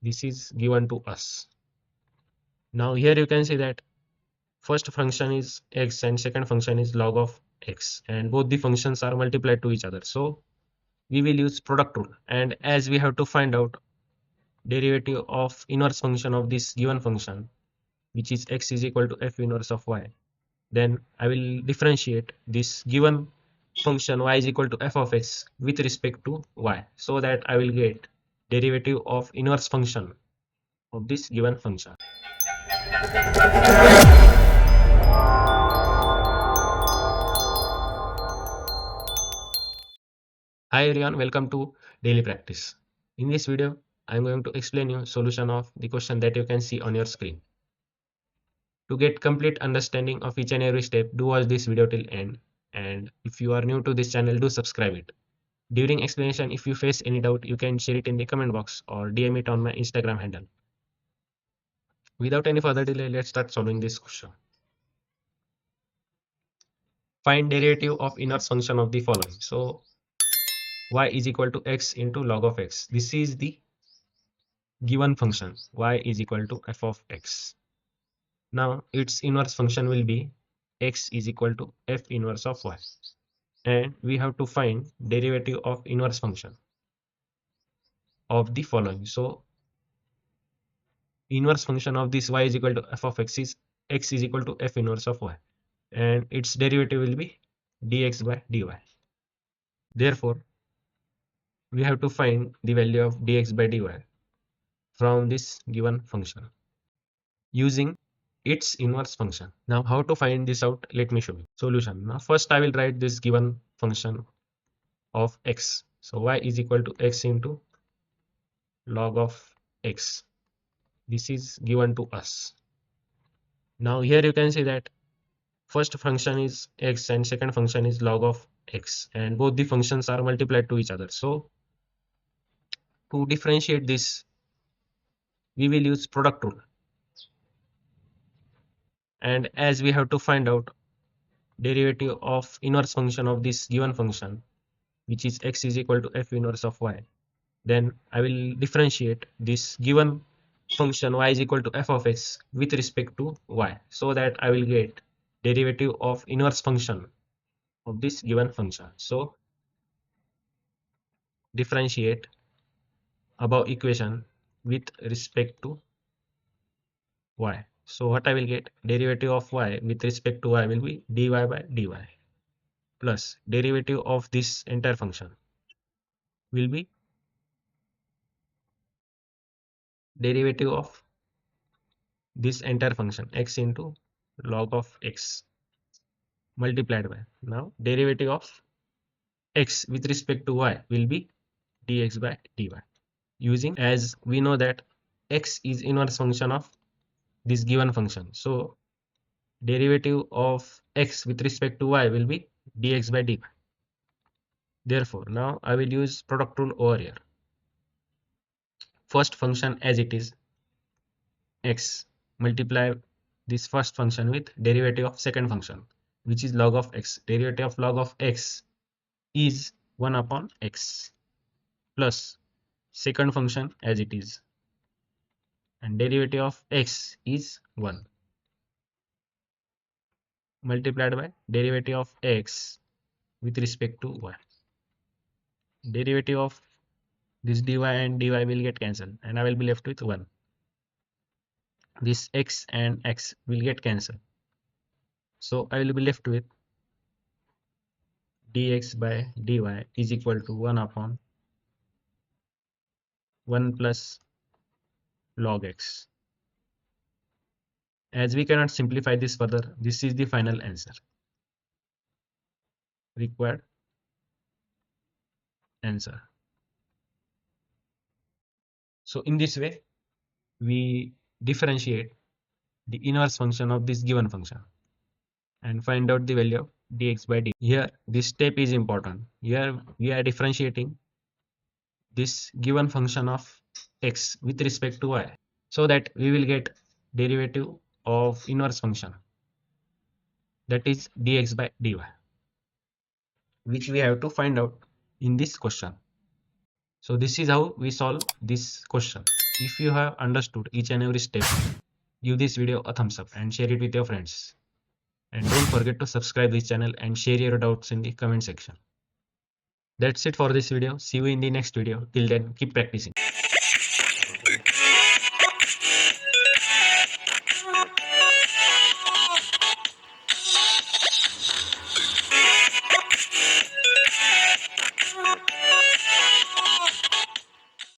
This is given to us. Now here you can see that first function is x and second function is log of x, and both the functions are multiplied to each other. So we will use product rule, and as we have to find out derivative of inverse function of this given function, which is x is equal to f inverse of y, then I will differentiate this given function y is equal to f of x with respect to y, so that I will get derivative of inverse function of this given function. Hi everyone, welcome to daily practice. In this video, I am going to explain you solution of the question that you can see on your screen. To get complete understanding of each and every step, do watch this video till end. And if you are new to this channel, do subscribe it. During explanation, if you face any doubt, you can share it in the comment box or DM it on my Instagram handle. Without any further delay, let's start solving this question. Find derivative of inverse function of the following. So y is equal to x into log of x. This is the given function. Y is equal to f of x. Now its inverse function will be x is equal to f inverse of y. And we have to find derivative of inverse function of the following. So inverse function of this y is equal to f of x is equal to f inverse of y, and its derivative will be dx by dy. Therefore we have to find the value of dx by dy from this given function using its inverse function. Now how to find this out, let me show you. Solution. Now first I will write this given function of x. So y is equal to x into log of x. This is given to us. Now here you can see that first function is x and second function is log of x, and both the functions are multiplied to each other. So to differentiate this, we will use product rule, and as we have to find out derivative of inverse function of this given function, which is x is equal to f inverse of y, then I will differentiate this given function y is equal to f of x with respect to y, so that I will get derivative of inverse function of this given function. So differentiate above equation with respect to y. So what I will get, derivative of y with respect to y will be dy by dy plus derivative of this entire function will be derivative of this entire function x into log of x multiplied by, now derivative of x with respect to y will be dx by dy, using, as we know that x is inverse function of this given function, so derivative of x with respect to y will be dx by dy. Therefore now I will use product rule over here. First function as it is, x, multiply this first function with derivative of second function, which is log of x. Derivative of log of x is 1 upon x, plus second function as it is, and derivative of x is 1, multiplied by derivative of x with respect to y. Derivative of this dy and dy will get cancelled, and I will be left with 1. This x and x will get cancelled, so I will be left with dx by dy is equal to 1 upon 1 plus log x. As we cannot simplify this further, this is the final answer, required answer. So in this way we differentiate the inverse function of this given function and find out the value of dx by dy. Here this step is important. Here we are differentiating this given function of x with respect to y, so that we will get derivative of inverse function, that is dx by dy, which we have to find out in this question. So this is how we solve this question. If you have understood each and every step, give this video a thumbs up and share it with your friends. And don't forget to subscribe this channel and share your doubts in the comment section. That's it for this video. See you in the next video. Till then, keep practicing.